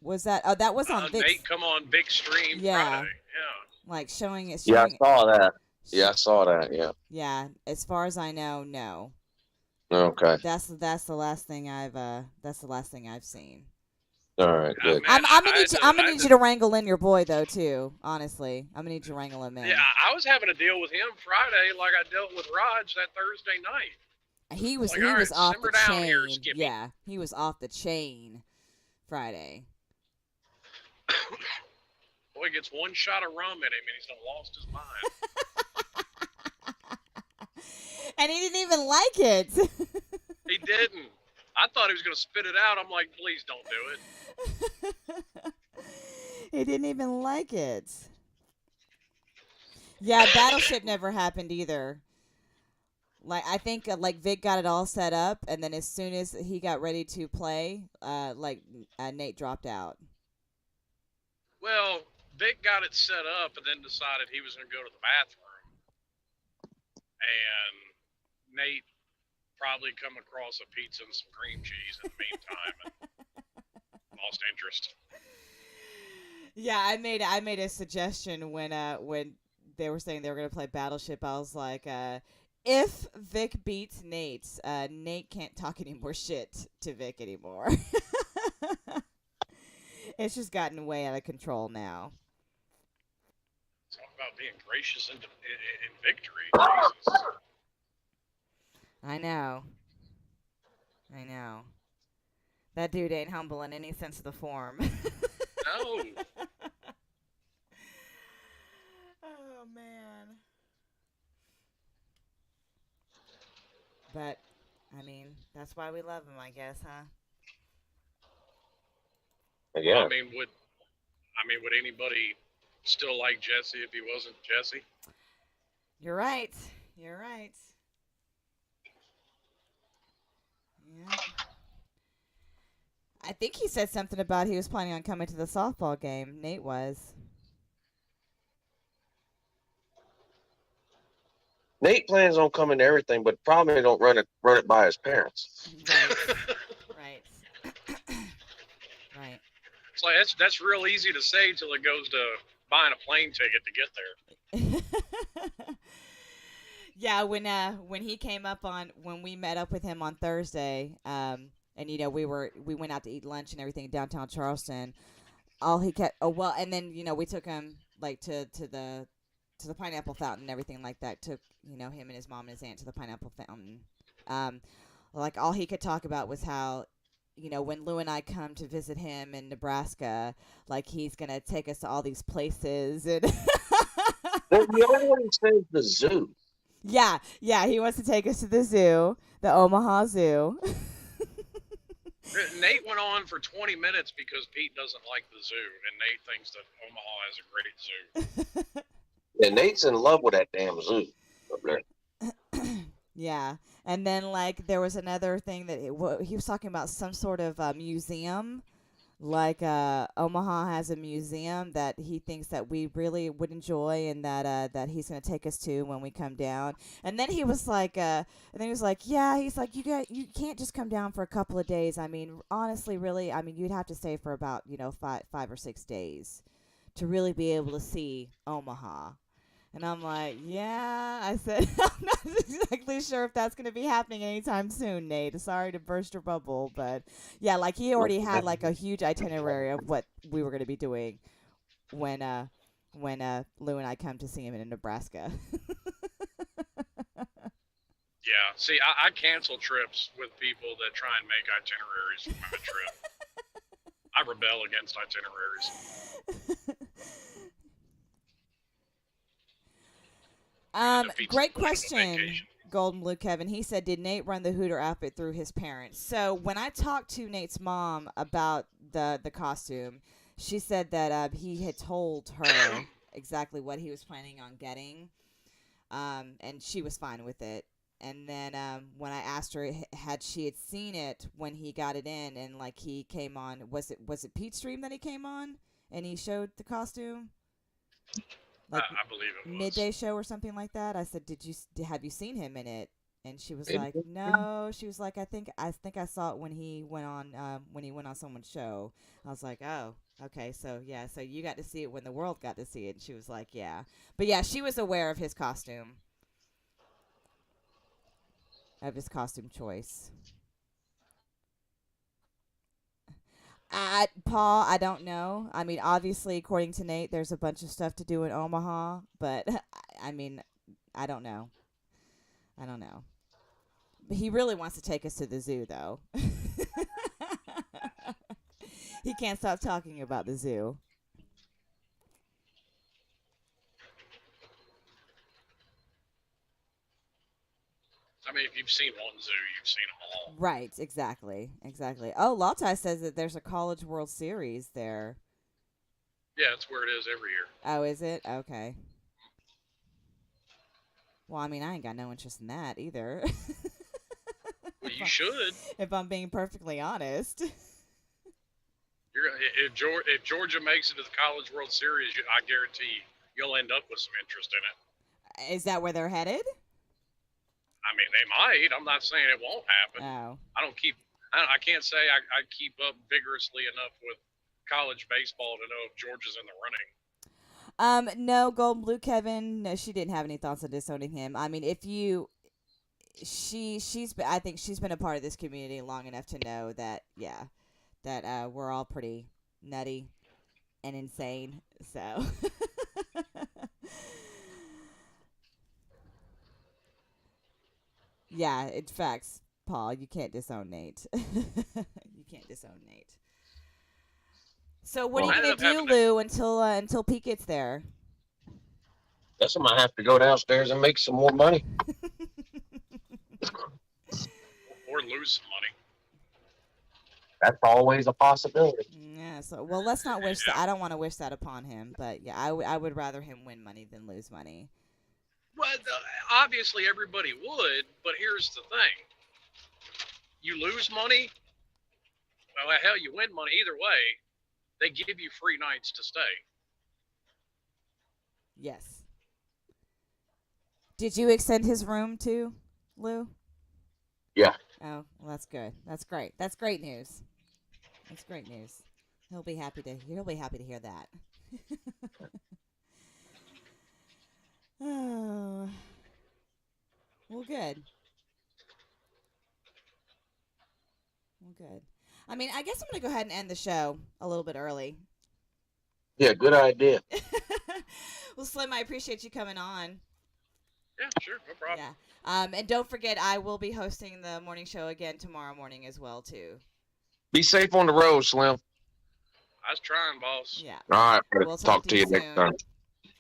Was that? Oh, that was on Vic's. Nate come on big stream Friday. Yeah. Like showing it. Yeah, I saw that. Yeah, I saw that. Yeah. Yeah, as far as I know, no. Okay. That's the last thing I've seen. All right. Good. Man, I'm gonna need you to wrangle in your boy though too. Honestly, I'm gonna need you to wrangle him in. Yeah, I was having to deal with him Friday like I dealt with Raj that Thursday night. He was Like, he all was right, off simmer the down chain. here, Skippy. Yeah, he was off the chain Friday. Boy gets one shot of rum in him and he's done lost his mind. And he didn't even like it. He didn't. I thought he was going to spit it out. I'm like, please don't do it. He didn't even like it. Yeah, Battleship never happened either. Like I think like Vic got it all set up, and then as soon as he got ready to play, Nate dropped out. Well, Vic got it set up and then decided he was going to go to the bathroom. And Nate probably come across a pizza and some cream cheese in the meantime and lost interest. Yeah, I made a suggestion when they were saying they were gonna play Battleship. I was like, if Vic beats Nate, Nate can't talk any more shit to Vic anymore. It's just gotten way out of control now. Talk about being gracious in victory. Jesus. I know. I know. That dude ain't humble in any sense of the form. No. Oh man. But I mean, that's why we love him, I guess, huh? Yeah. Would anybody still like Jesse if he wasn't Jesse? You're right. You're right. Yeah. I think he said something about he was planning on coming to the softball game. Nate was. Nate plans on coming to everything, but probably don't run it by his parents. Right. Right. It's like that's real easy to say till it goes to buying a plane ticket to get there. Yeah, when he came up on when we met up with him on Thursday, and we went out to eat lunch and everything downtown Charleston. All he kept and then we took him like to the pineapple fountain and everything like that. Took him and his mom and his aunt to the pineapple fountain. Like all he could talk about was how when Lou and I come to visit him in Nebraska, like he's gonna take us to all these places and. The only one says the zoo. Yeah, he wants to take us to the zoo, the Omaha Zoo. Nate went on for 20 minutes because Pete doesn't like the zoo, and Nate thinks that Omaha has a great zoo. Yeah, Nate's in love with that damn zoo up there. Yeah, and then like there was another thing that he was talking about some sort of museum. Like Omaha has a museum that he thinks that we really would enjoy, and that he's gonna take us to when we come down. And then he was like, yeah, he's like, you can't just come down for a couple of days. I mean, honestly, really, I mean, you'd have to stay for about 5 or 6 days to really be able to see Omaha. And I'm like, yeah. I said, I'm not exactly sure if that's going to be happening anytime soon, Nate. Sorry to burst your bubble, but yeah, like he already had like a huge itinerary of what we were going to be doing when Lou and I come to see him in Nebraska. Yeah, see, I cancel trips with people that try and make itineraries for my trip. I rebel against itineraries. Great question, Golden Blue Kevin. He said, did Nate run the Hooter outfit through his parents? So when I talked to Nate's mom about the costume, she said that he had told her exactly what he was planning on getting, and she was fine with it. And then when I asked her had she had seen it when he got it in, and like he came on, was it Pete's stream that he came on and he showed the costume? Like I believe it was midday show or something like that. I said, have you seen him in it? And she was like, no. She was like, I think I saw it when he went on someone's show. I was like, oh, okay, so yeah, so you got to see it when the world got to see it. And she was like, yeah, but yeah, she was aware of his costume choice. Paul, I don't know. I mean, obviously, according to Nate, there's a bunch of stuff to do in Omaha, but I mean, I don't know. But he really wants to take us to the zoo, though. He can't stop talking about the zoo. I mean, if you've seen one zoo, you've seen them all. Right, exactly. Oh, Lautai says that there's a College World Series there. Yeah, that's where it is every year. Oh, is it? Okay. Well, I mean, I ain't got no interest in that either. Well, you should. If I'm being perfectly honest. If Georgia makes it to the College World Series, I guarantee you'll end up with some interest in it. Is that where they're headed? I mean, they might. I'm not saying it won't happen. Oh. I can't say I keep up vigorously enough with college baseball to know if Georgia's in the running. No, Gold Blue Kevin. No, she didn't have any thoughts on disowning him. I mean, I think she's been a part of this community long enough to know that, yeah, that we're all pretty nutty and insane. So, yeah, it's facts, Paul. You can't disown Nate. You can't disown Nate. So, what Well, are I you ended gonna up do, having to, Lou, until Pete gets there? guess I might have to go downstairs and make some more money. or lose some money. That's always a possibility. Yeah. So, well, let's not wish that. Yeah. I don't want to wish that upon him, but yeah, I would rather him win money than lose money. Well, obviously everybody would, but here's the thing: you lose money, well, hell, you win money. Either way, they give you free nights to stay. Yes. Did you extend his room too, Lou? Yeah. Oh, well, that's good. That's great. That's great news. That's great news. He'll be happy to hear that. Oh. Well, good. Well, good. I mean, I guess I'm going to go ahead and end the show a little bit early. Yeah, good idea. Well, Slim, I appreciate you coming on. Yeah, sure, no problem. Yeah. And don't forget, I will be hosting the morning show again tomorrow morning as well, too. Be safe on the road, Slim. I was trying, boss. Yeah. All right. We'll Talk to you next soon. time.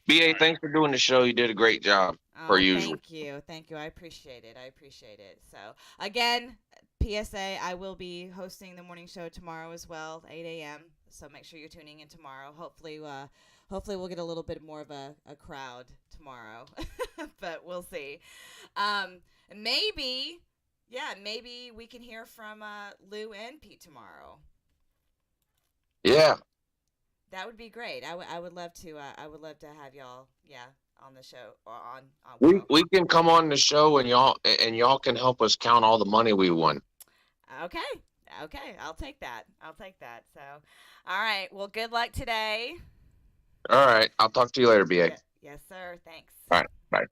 BA, All right. thanks for doing the show. You did a great job, per usual. Thank you. Thank you. I appreciate it. So, again, PSA, I will be hosting the morning show tomorrow as well, 8 a.m. So make sure you're tuning in tomorrow. Hopefully we'll get a little bit more of a crowd tomorrow, but we'll see. Maybe we can hear from Lou and Pete tomorrow. Yeah. That would be great. I would love to. I would love to have y'all. Yeah, on the show or on. We can come on the show and y'all can help us count all the money we won. Okay. I'll take that. So, all right. Well, good luck today. All right. I'll talk to you later, BA. Yeah. Yes, sir. Thanks. All right. Bye.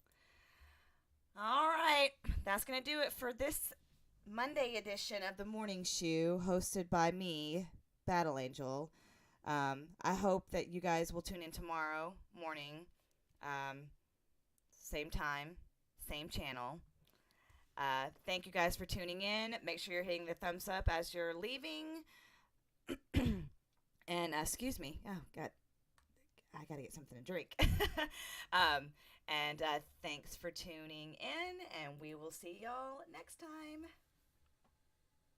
All right. That's gonna do it for this Monday edition of the Morning Shoe, hosted by me, Battle Angel. I hope that you guys will tune in tomorrow morning, same time, same channel. Thank you guys for tuning in. Make sure you're hitting the thumbs up as you're leaving. And excuse me. Oh God, I gotta get something to drink. And thanks for tuning in, and we will see y'all next time.